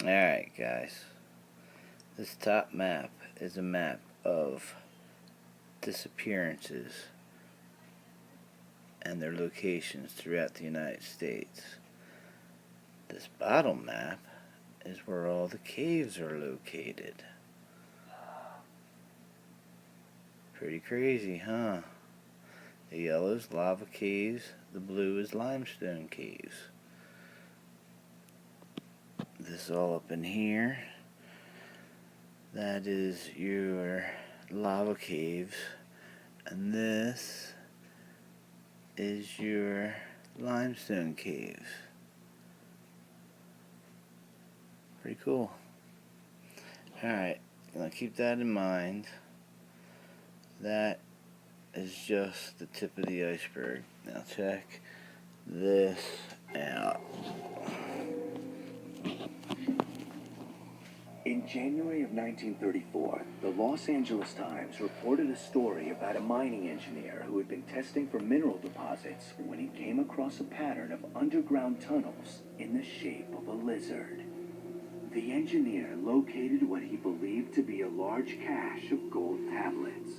Alright, guys. This top map is a map of disappearances and their locations throughout the United States. This bottom map is where all the caves are located. Pretty crazy, huh? The yellow is lava caves, the blue is limestone caves. This all up in here, that is your lava caves, and this is your limestone caves. Pretty cool. Alright, gonna keep that in mind. That is just the tip of the iceberg. Now check this out. In January of 1934, the Los Angeles Times reported a story about a mining engineer who had been testing for mineral deposits when he came across a pattern of underground tunnels in the shape of a lizard. The engineer located what he believed to be a large cache of gold tablets.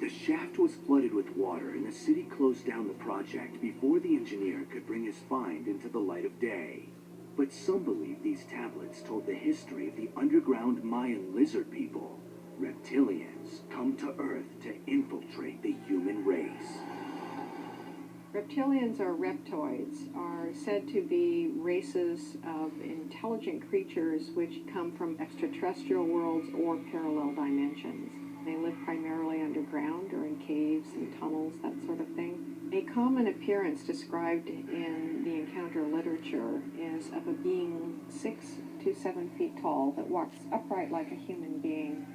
The shaft was flooded with water and the city closed down the project before the engineer could bring his find into the light of day. But some believe these tablets told the history of the underground Mayan lizard people, reptilians, come to Earth to infiltrate the human race. Reptilians, or reptoids, are said to be races of intelligent creatures which come from extraterrestrial worlds or parallel dimensions. They live primarily underground or in caves and tunnels, that sort of thing. A common appearance described in the encounter literature is of a being 6 to 7 feet tall that walks upright like a human being,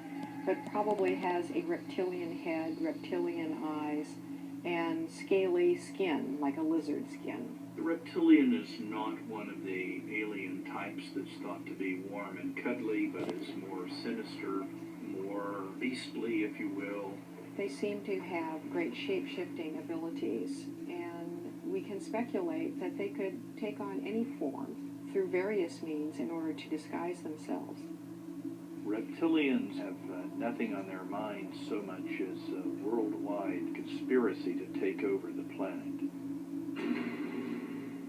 but probably has a reptilian head, reptilian eyes, and scaly skin like a lizard skin. The reptilian is not one of the alien types that's thought to be warm and cuddly, but is more sinister, more beastly, if you will. They seem to have great shape-shifting abilities, and we can speculate that they could take on any form through various means in order to disguise themselves. Reptilians have nothing on their minds so much as a worldwide conspiracy to take over the planet.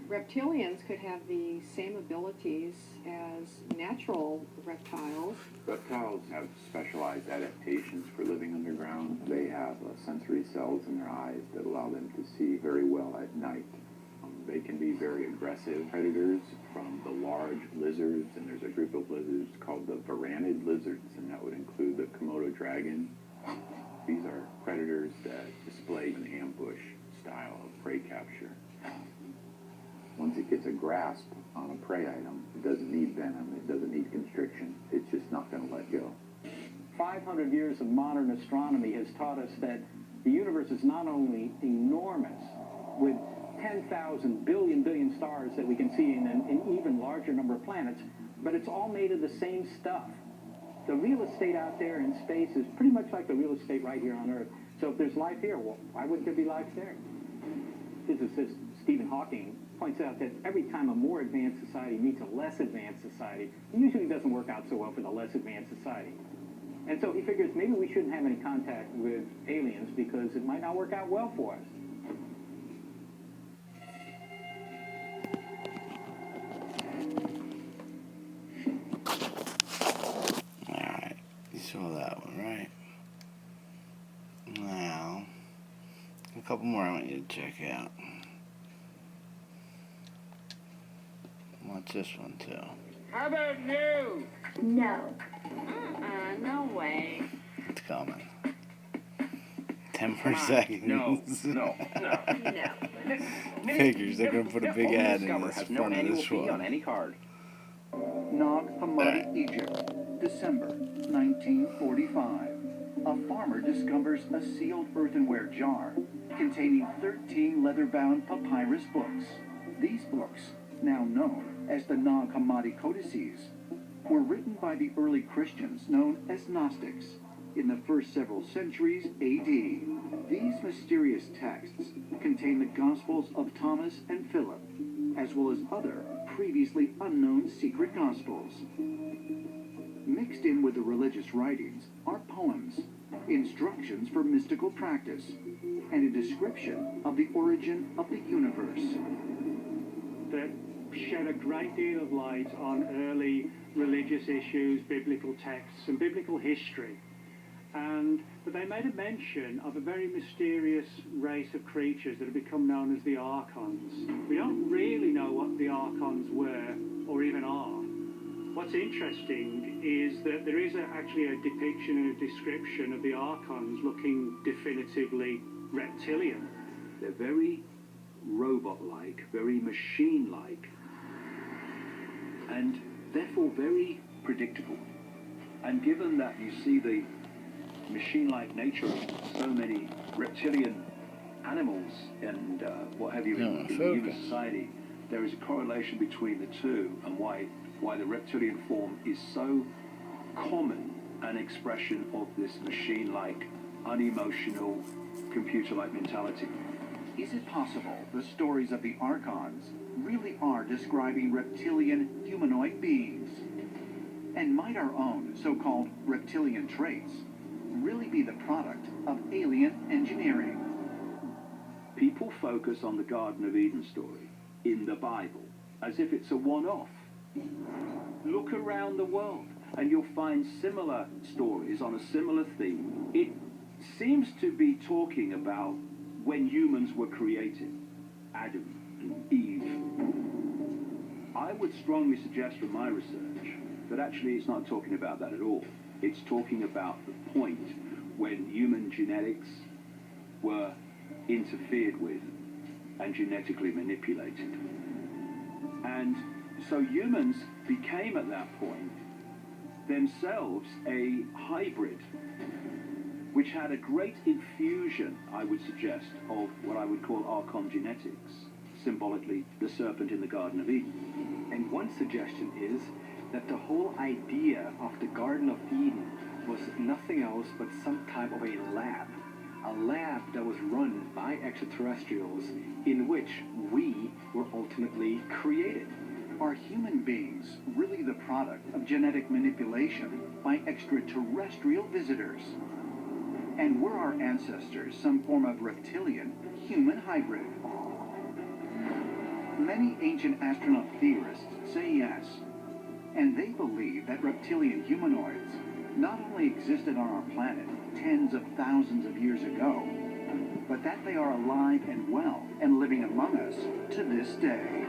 Reptilians could have the same abilities as natural reptiles. Reptiles have specialized adaptations for living underground. They have sensory cells in their eyes that allow them to see very well at night. They can be very aggressive predators, from the large lizards, and there's a group of lizards called the varanid lizards, and that would include the Komodo dragon. These are predators that display an ambush style of prey capture. Once it gets a grasp on a prey item, it doesn't need venom, it doesn't need constriction, it's just not going to let go. 500 years of modern astronomy has taught us that the universe is not only enormous, with 10,000 billion stars that we can see in an even larger number of planets, but it's all made of the same stuff. The real estate out there in space is pretty much like the real estate right here on Earth. So if there's life here, well, why wouldn't there be life there? Physicist Stephen Hawking points out that every time a more advanced society meets a less advanced society, it usually doesn't work out so well for the less advanced society. And so he figures maybe we shouldn't have any contact with aliens because it might not work out well for us. Alright, you saw that one, right? Now, a couple more I want you to check out. Watch this one too. How about you? No. No way. It's coming. 10 more seconds. No. Figures, they're going to put a big ad in this has front no of annual this fee one. on any card. Nag Hammadi, Egypt, December 1945. A farmer discovers a sealed earthenware jar containing 13 leather-bound papyrus books. These books, now known as the Nag Hammadi Codices, were written by the early Christians known as Gnostics in the first several centuries AD. These mysterious texts contain the Gospels of Thomas and Philip, as well as other previously unknown secret gospels. Mixed in with the religious writings are poems, instructions for mystical practice, and a description of the origin of the universe. That shed a great deal of light on early religious issues, biblical texts, and biblical history. But they made a mention of a very mysterious race of creatures that have become known as the Archons. We don't really know what the Archons were or even are. What's interesting is that there is actually a depiction and a description of the Archons looking definitively reptilian. They're very robot-like, very machine-like, and therefore very predictable. And given that you see the machine-like nature of so many reptilian animals and what have you in human society, there is a correlation between the two, and why the reptilian form is so common an expression of this machine-like, unemotional, computer-like mentality. Is it possible the stories of the Archons really are describing reptilian humanoid beings? And might our own so-called reptilian traits really be the product of alien engineering? People focus on the Garden of Eden story in the Bible as if it's a one-off. Look around the world and you'll find similar stories on a similar theme. It seems to be talking about when humans were created, Adam and Eve. I would strongly suggest from my research that actually it's not talking about that at all. It's talking about the point when human genetics were interfered with and genetically manipulated. And so humans became at that point themselves a hybrid, which had a great infusion, I would suggest, of what I would call Archon genetics, symbolically the serpent in the Garden of Eden. And one suggestion is that the whole idea of the Garden of Eden was nothing else but some type of a lab that was run by extraterrestrials in which we were ultimately created. Are human beings really the product of genetic manipulation by extraterrestrial visitors? And were our ancestors some form of reptilian human hybrid? Many ancient astronaut theorists say yes, and they believe that reptilian humanoids not only existed on our planet tens of thousands of years ago, but that they are alive and well and living among us to this day.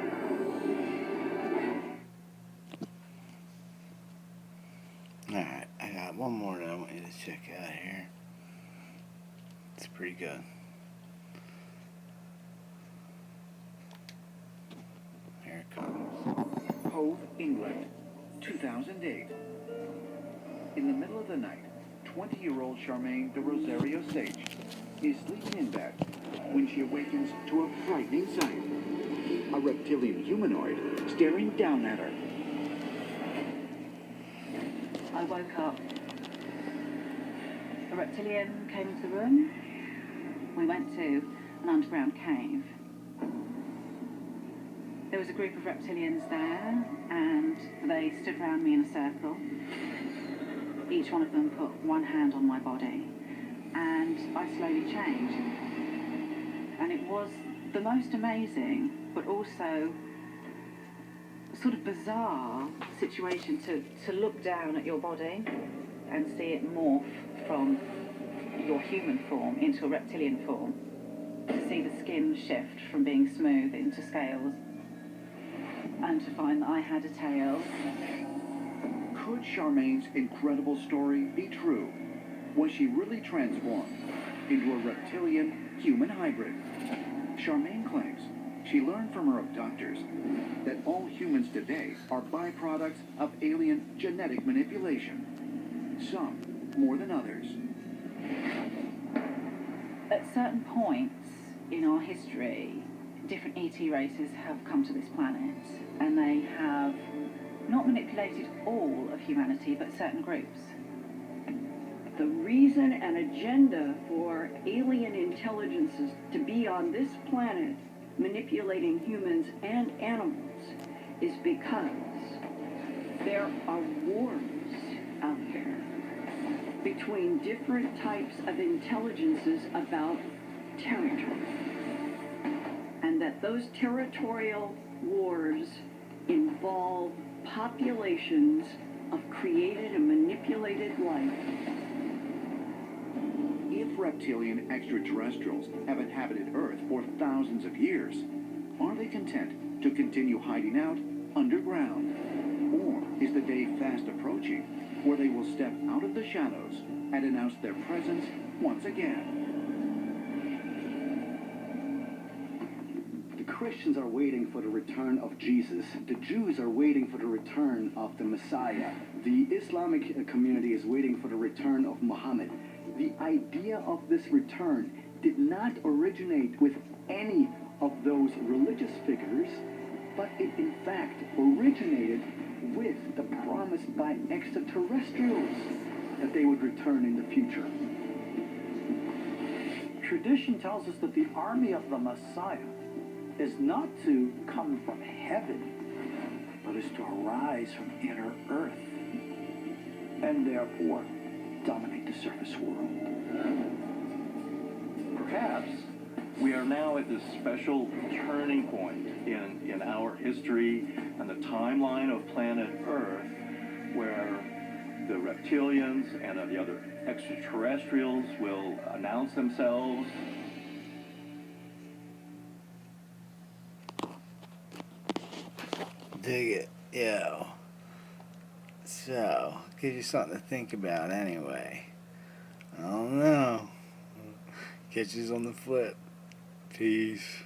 Alright, I got one more that I want you to check out here. It's pretty good. Here it comes. Hove, England, 2008. In the middle of the night, 20-year-old Charmaine de Rosario Sage is sleeping in bed when she awakens to a frightening sight. A reptilian humanoid staring down at her. I woke up. A reptilian came into the room. We went to an underground cave. There was a group of reptilians there, and they stood around me in a circle. Each one of them put one hand on my body, and I slowly changed. And it was the most amazing, but also sort of bizarre situation to look down at your body and see it morph from your human form into a reptilian form, to see the skin shift from being smooth into scales, and to find that I had a tail. Could Charmaine's incredible story be true? Was she really transformed into a reptilian human hybrid? Charmaine claims she learned from her abductors that all humans today are byproducts of alien genetic manipulation, some more than others. At certain points in our history, different ET races have come to this planet, and they have not manipulated all of humanity, but certain groups. The reason and agenda for alien intelligences to be on this planet manipulating humans and animals is because there are wars out there between different types of intelligences about territory. And that those territorial wars involve populations of created and manipulated life. If reptilian extraterrestrials have inhabited Earth for thousands of years, are they content to continue hiding out underground? Or is the day fast approaching where they will step out of the shadows and announce their presence once again? The Christians are waiting for the return of Jesus. The Jews are waiting for the return of the Messiah. The Islamic community is waiting for the return of Muhammad. The idea of this return did not originate with any of those religious figures, but it in fact originated with the promise by extraterrestrials that they would return in the future. Tradition tells us that the army of the Messiah is not to come from heaven, but is to arise from inner earth, and therefore dominate the surface world. Perhaps we are now at this special turning point in our history and the timeline of planet Earth, where the reptilians and the other extraterrestrials will announce themselves. Dig it, yo. So, gives you something to think about anyway. I don't know. Catch you on the flip. Peace.